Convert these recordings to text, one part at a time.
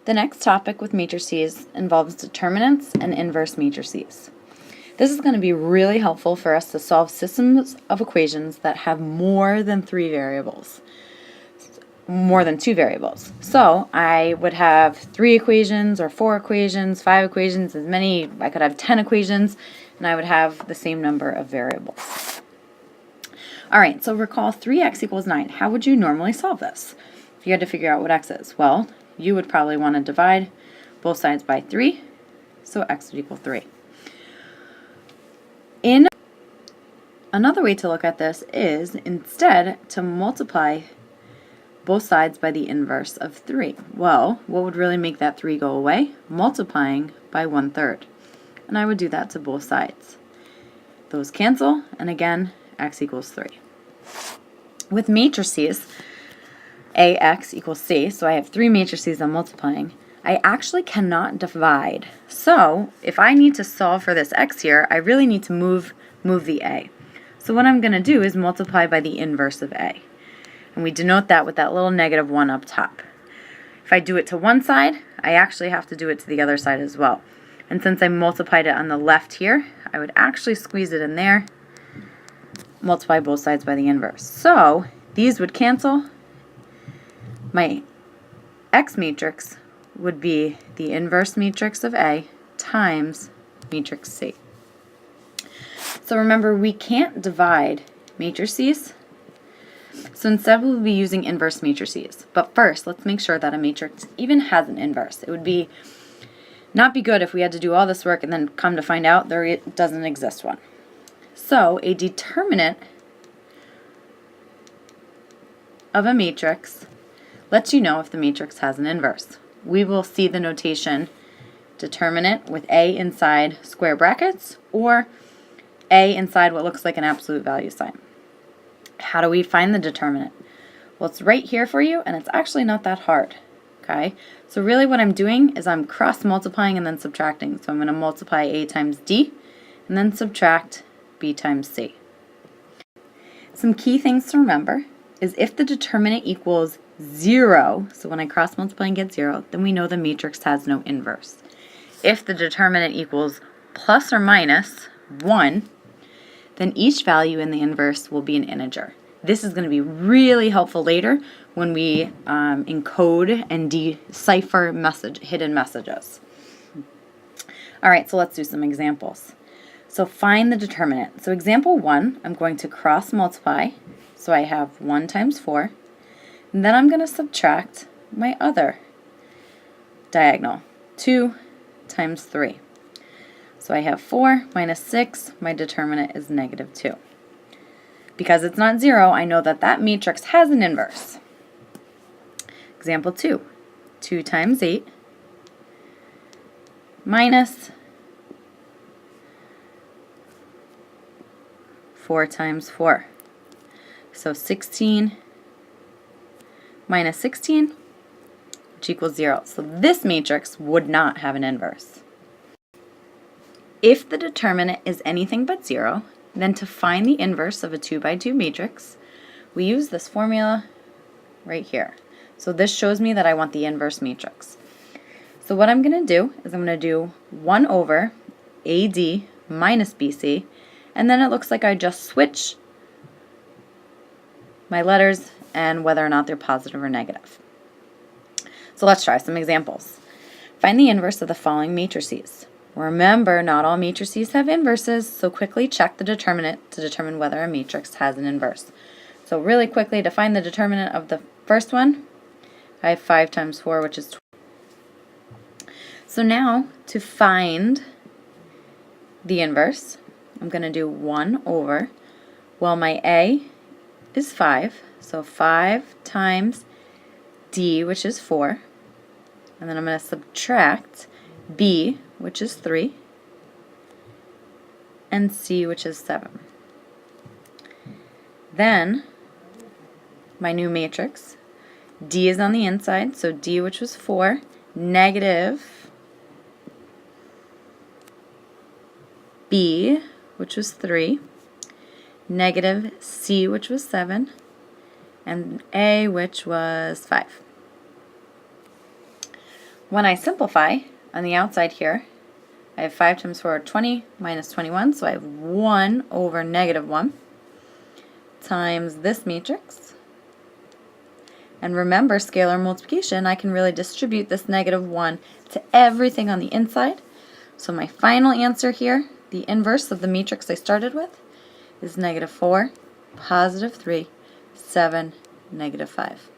The next topic with matrices involves determinants and inverse matrices. This is going to be really helpful for us to solve systems of equations that have more than two variables. So I would have 3 equations or 4 equations, 5 equations, I could have 10 equations, and I would have the same number of variables. Alright, so recall 3x equals 9. How would you normally solve this? If you had to figure out what x is, well, you would probably want to divide both sides by 3, so x would equal 3. Another way to look at this is instead to multiply both sides by the inverse of 3. Well, what would really make that 3 go away? Multiplying by 1/3. And I would do that to both sides. Those cancel, and again, x equals 3. With matrices, ax equals c, so I have 3 matrices I'm multiplying, I actually cannot divide. So if I need to solve for this x here, I really need to move the a. So what I'm going to do is multiply by the inverse of a. And we denote that with that little -1 up top. If I do it to one side, I actually have to do it to the other side as well. And since I multiplied it on the left here, I would actually squeeze it in there, multiply both sides by the inverse. So these would cancel. My x matrix would be the inverse matrix of A times matrix C. So remember, we can't divide matrices, so instead we'll be using inverse matrices. But first, let's make sure that a matrix even has an inverse. It would not be good if we had to do all this work and then come to find out there doesn't exist one. So a determinant of a matrix lets you know if the matrix has an inverse. We will see the notation determinant with A inside square brackets or A inside what looks like an absolute value sign. How do we find the determinant? Well, it's right here for you, and it's actually not that hard. Okay, so really what I'm doing is I'm cross multiplying and then subtracting. So I'm going to multiply A times D and then subtract B times C. Some key things to remember is if the determinant equals 0, so when I cross multiply and get 0, then we know the matrix has no inverse. If the determinant equals plus or minus 1, then each value in the inverse will be an integer. This is going to be really helpful later when we encode and decipher hidden messages. Alright, so let's do some examples. So find the determinant. So example 1, I'm going to cross multiply. So I have 1 times 4. And then I'm going to subtract my other diagonal, 2 times 3. So I have 4 minus 6, my determinant is -2. Because it's not 0, I know that that matrix has an inverse. Example 2, 2 times 8 minus 4 times 4. So 16 minus 16, which equals 0. So this matrix would not have an inverse. If the determinant is anything but 0, then to find the inverse of a 2 by 2 matrix, we use this formula right here. So this shows me that I want the inverse matrix. So what I'm going to do is I'm going to do 1 over AD minus BC, and then it looks like I just switch my letters and whether or not they're positive or negative. So let's try some examples. Find the inverse of the following matrices. Remember, not all matrices have inverses, so quickly check the determinant to determine whether a matrix has an inverse. So really quickly, to find the determinant of the first one, I have 5 times 4, which is 12. So now, to find the inverse, I'm going to do 1 over, well, my A is 5, so 5 times D, which is 4, and then I'm going to subtract B, which is 3, and C, which is 7. Then, my new matrix, D is on the inside, so D, which was 4, negative B, which was 3, negative C, which was 7, and A, which was 5. When I simplify, on the outside here, I have 5 times 4, 20, minus 21, so I have 1 over negative 1 times this matrix. And remember, scalar multiplication, I can really distribute this negative 1 to everything on the inside. So my final answer here, the inverse of the matrix I started with, is negative 4, positive 3, 7, negative 5.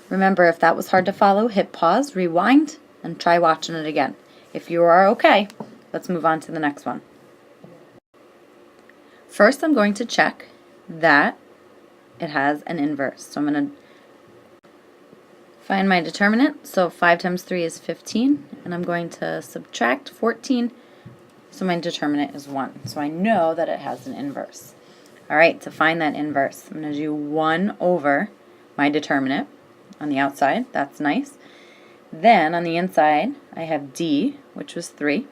Remember, if that was hard to follow, hit pause, rewind, and try watching it again. If you are okay, let's move on to the next one. First, I'm going to check that it has an inverse. So I'm going to find my determinant. So 5 times 3 is 15, and I'm going to subtract 14, so my determinant is 1. So I know that it has an inverse. All right, to find that inverse, I'm going to do 1 over my determinant on the outside. That's nice. Then on the inside, I have D, which was 3,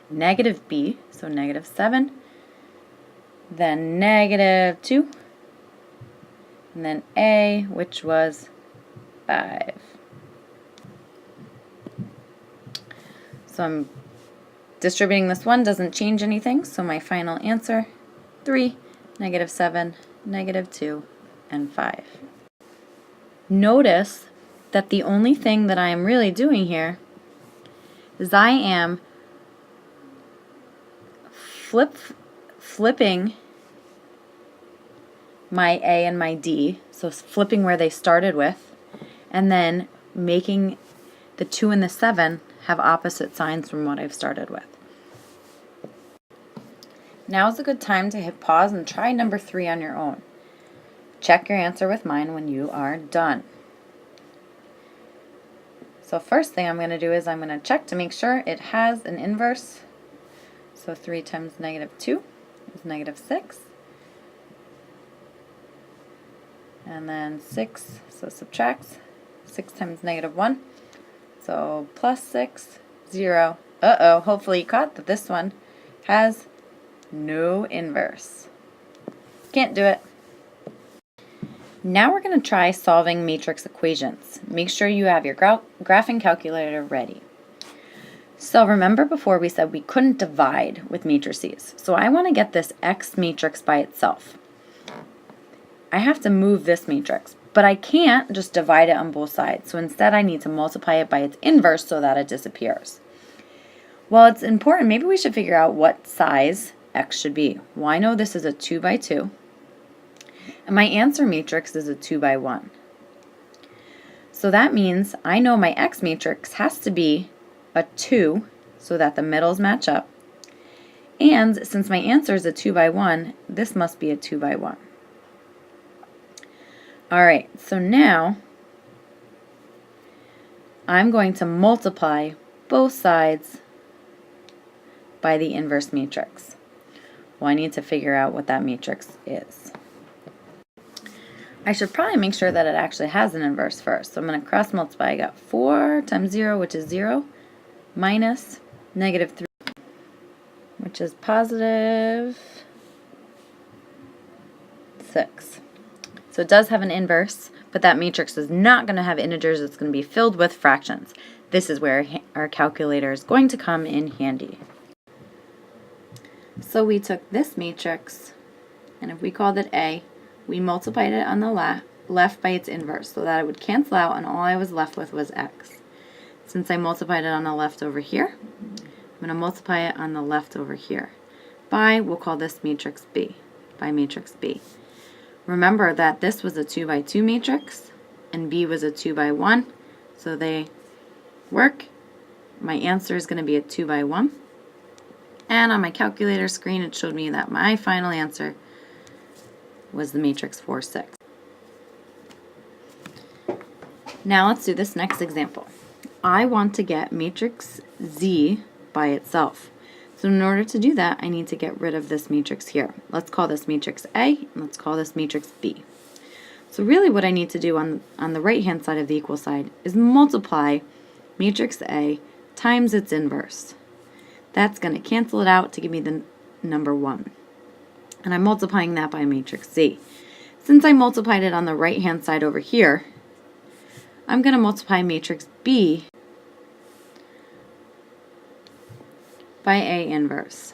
negative B, so negative 7, then negative 2, and then A, which was 5. So I'm distributing this one, doesn't change anything, so my final answer, 3, negative 7, negative 2, and 5. Notice that the only thing that I am really doing here is I am flipping my A and my D, so flipping where they started with, and then making the 2 and the 7 have opposite signs from what I've started with. Now is a good time to hit pause and try number 3 on your own. Check your answer with mine when you are done. So first thing I'm going to do is I'm going to check to make sure it has an inverse. So 3 times negative 2 is negative 6. And then 6, so subtracts. 6 times negative 1. So plus 6, 0. Uh-oh, hopefully you caught that this one has no inverse. Can't do it. Now we're going to try solving matrix equations. Make sure you have your graphing calculator ready. So remember before we said we couldn't divide with matrices. So I want to get this X matrix by itself. I have to move this matrix, but I can't just divide it on both sides. So instead I need to multiply it by its inverse so that it disappears. Well, it's important. Maybe we should figure out what size X should be. Well, I know this is a 2 by 2. And my answer matrix is a 2 by 1. So that means I know my X matrix has to be a 2 so that the middles match up. And since my answer is a 2 by 1, this must be a 2 by 1. Alright, so now I'm going to multiply both sides by the inverse matrix. Well, I need to figure out what that matrix is. I should probably make sure that it actually has an inverse first. So I'm going to cross multiply. I got 4 times 0, which is 0, minus negative 3, which is positive 6. So it does have an inverse, but that matrix is not going to have integers. It's going to be filled with fractions. This is where our calculator is going to come in handy. So we took this matrix, and if we called it A, we multiplied it on the left by its inverse, so that it would cancel out, and all I was left with was X. Since I multiplied it on the left over here, I'm going to multiply it on the left over here by, we'll call this matrix B, by matrix B. Remember that this was a 2 by 2 matrix, and B was a 2 by 1, so they work. My answer is going to be a 2 by 1. And on my calculator screen, it showed me that my final answer was the matrix 4, 6. Now let's do this next example. I want to get matrix Z by itself. So in order to do that, I need to get rid of this matrix here. Let's call this matrix A, and let's call this matrix B. So really what I need to do on the right-hand side of the equal side is multiply matrix A times its inverse. That's going to cancel it out to give me the number 1. And I'm multiplying that by matrix Z. Since I multiplied it on the right-hand side over here, I'm going to multiply matrix B by A inverse.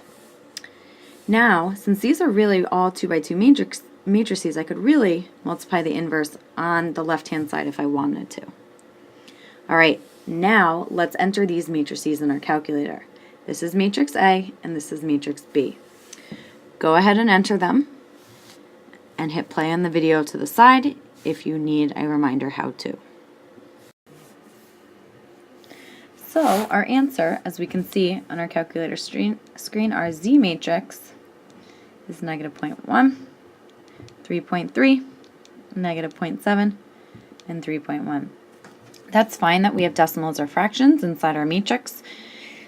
Now, since these are really all 2 by 2 matrices, I could really multiply the inverse on the left-hand side if I wanted to. All right, now let's enter these matrices in our calculator. This is matrix A and this is matrix B. Go ahead and enter them and hit play on the video to the side if you need a reminder how to. So our answer, as we can see on our calculator screen, our Z matrix is negative 0.1, 3.3, negative 0.7, and 3.1. That's fine that we have decimals or fractions inside our matrix.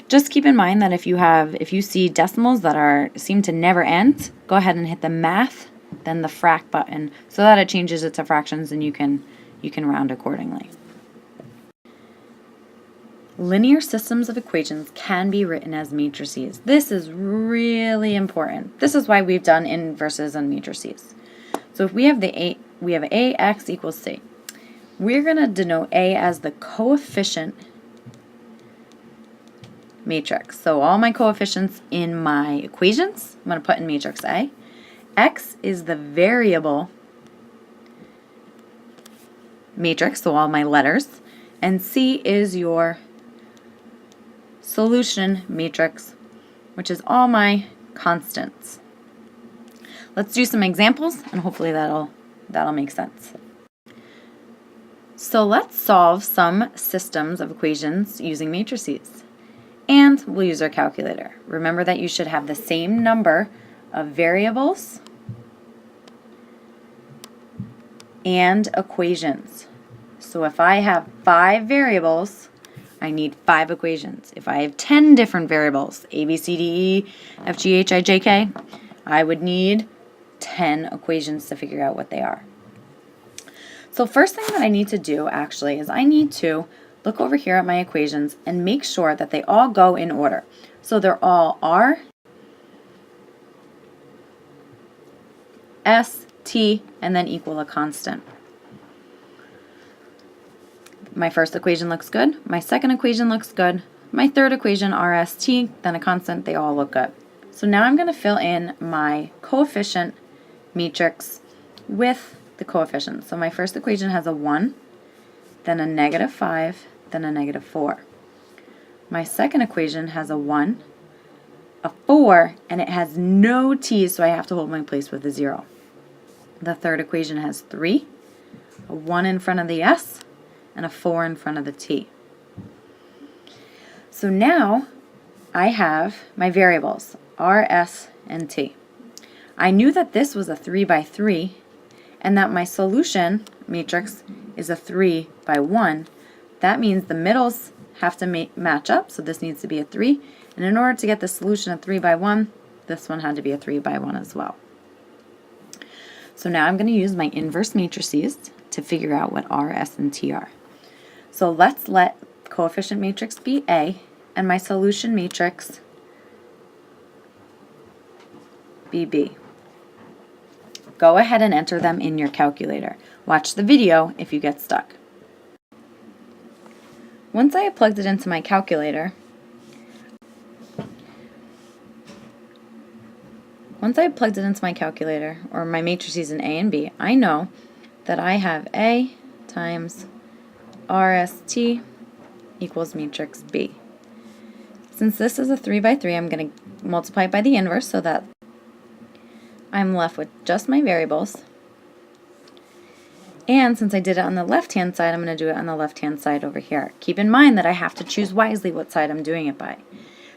Just keep in mind that if you see decimals that seem to never end, go ahead and hit the math, then the frac button, so that it changes it to fractions and you can round accordingly. Linear systems of equations can be written as matrices. This is really important. This is why we've done inverses on matrices. So if we have AX equals C, we're going to denote A as the coefficient matrix. So all my coefficients in my equations, I'm going to put in matrix A. X is the variable matrix, so all my letters, and C is your solution matrix, which is all my constants. Let's do some examples and hopefully that'll make sense. So let's solve some systems of equations using matrices. And we'll use our calculator. Remember that you should have the same number of variables and equations. So if I have 5 variables, I need 5 equations. If I have 10 different variables, A, B, C, D, E, F, G, H, I, J, K, I would need 10 equations to figure out what they are. So first thing that I need to do actually is I need to look over here at my equations and make sure that they all go in order. So they're all R, S, T, and then equal a constant. My first equation looks good. My second equation looks good. My third equation, RST, then a constant, they all look good. So now I'm going to fill in my coefficient matrix with the coefficients. So my first equation has a 1, then a negative 5, then a negative 4. My second equation has a 1, a 4, and it has no t's, so I have to hold my place with a 0. The third equation has 3, a 1 in front of the s, and a 4 in front of the t. So now I have my variables, r, s, and t. I knew that this was a 3 by 3 and that my solution matrix is a 3 by 1. That means the middles have to match up, so this needs to be a 3. And in order to get the solution of 3 by 1, this one had to be a 3 by 1 as well. So now I'm going to use my inverse matrices to figure out what r, s, and t are. So let's let coefficient matrix be A and my solution matrix be B. Go ahead and enter them in your calculator. Watch the video if you get stuck. Once I have plugged it into my calculator, or my matrices in A and B, I know that I have A times RST equals matrix B. Since this is a 3 by 3, I'm going to multiply it by the inverse so that I'm left with just my variables. And since I did it on the left-hand side, I'm going to do it on the left-hand side over here. Keep in mind that I have to choose wisely what side I'm doing it by.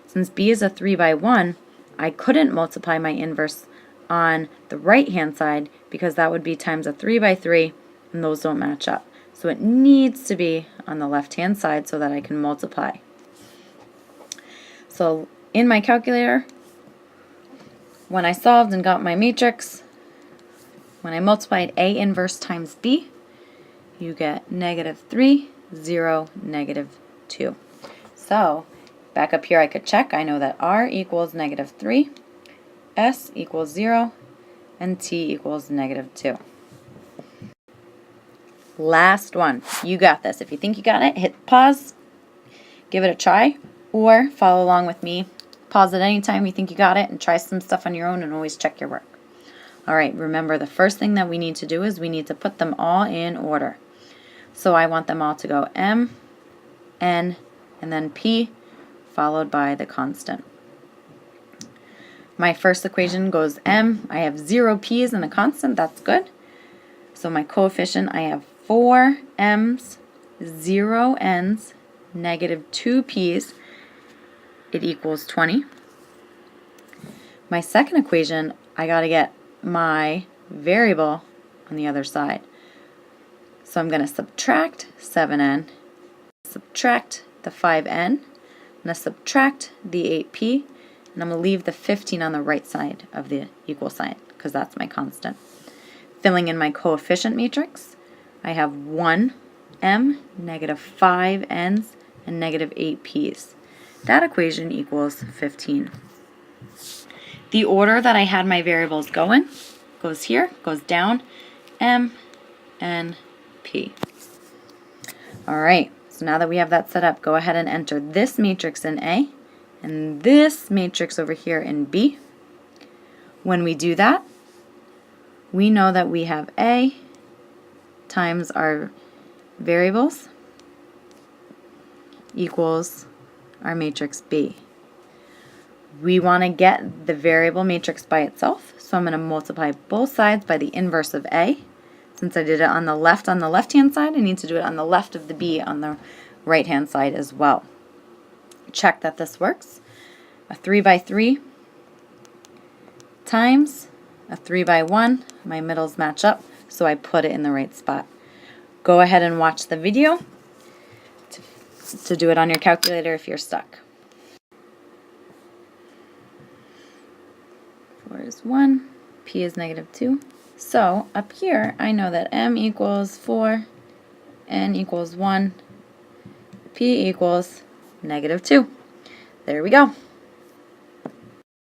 Since B is a 3 by 1, I couldn't multiply my inverse on the right-hand side because that would be times a 3 by 3, and those don't match up. So it needs to be on the left-hand side so that I can multiply. So in my calculator, when I solved and got my matrix, when I multiplied A inverse times B, you get negative 3, 0, negative 2. So back up here I could check. I know that R equals negative 3, S equals 0, and T equals negative 2. Last one. You got this. If you think you got it, hit pause, give it a try, or follow along with me. Pause at any time you think you got it and try some stuff on your own, and always check your work. All right, remember the first thing that we need to do is we need to put them all in order. So I want them all to go M, N, and then P, followed by the constant. My first equation goes M. I have 0 P's and a constant. That's good. So my coefficient, I have 4 M's, 0 N's, negative 2 P's. It equals 20. My second equation, I got to get my variable on the other side. So I'm going to subtract 7N, subtract the 5N, I'm going to subtract the 8P, and I'm going to leave the 15 on the right side of the equal sign because that's my constant. Filling in my coefficient matrix, I have 1 M, negative 5 N's, and negative 8 P's. That equation equals 15. The order that I had my variables go in goes here, goes down, M, N, P. All right, so now that we have that set up, go ahead and enter this matrix in A and this matrix over here in B. When we do that, we know that we have A times our variables equals our matrix B. We want to get the variable matrix by itself, so I'm going to multiply both sides by the inverse of A. Since I did it on the left-hand side, I need to do it on the left of the B on the right-hand side as well. Check that this works. A 3 by 3 times a 3 by 1. My middles match up, so I put it in the right spot. Go ahead and watch the video to do it on your calculator if you're stuck. 4 is 1, P is negative 2. So up here, I know that M equals 4, N equals 1, P equals negative 2. There we go.